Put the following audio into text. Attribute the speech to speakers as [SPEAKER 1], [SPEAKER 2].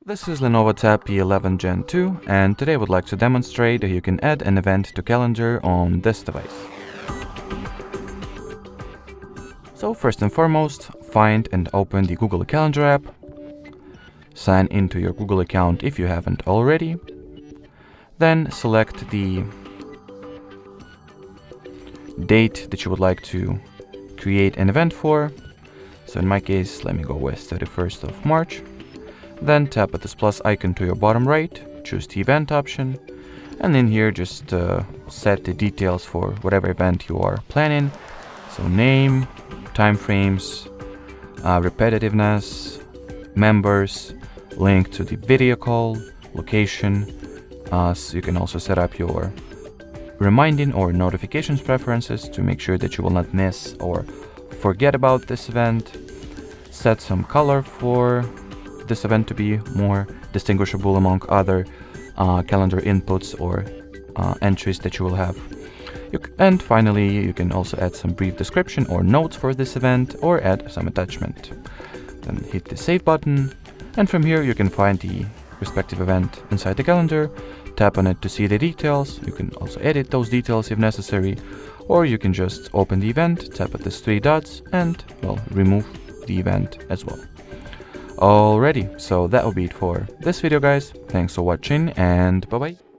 [SPEAKER 1] This is Lenovo Tab P11 Gen 2, and today I would like to demonstrate how you can add an event to calendar on this device. So first and foremost, find and open the Google Calendar app. Sign into your Google account if you haven't already. Then select the date that you would like to create an event for. So in my case, let me go with 31st of March. Then tap at this plus icon to your bottom right, choose the event option, and in here just set the details for whatever event you are planning. So name, timeframes, repetitiveness, members, link to the video call, location. So you can also set up your reminding or notifications preferences to make sure that you will not miss or forget about this event. Set some color for this event to be more distinguishable among other calendar inputs or entries that you will have. And finally, you can also add some brief description or notes for this event or add some attachment. Then hit the save button, and from here you can find the respective event inside the calendar, tap on it to see the details. You can also edit those details if necessary, or you can just open the event, tap at these three dots, and well, remove the event as well. Alrighty, so that will be it for this video, guys. Thanks for watching, and bye bye.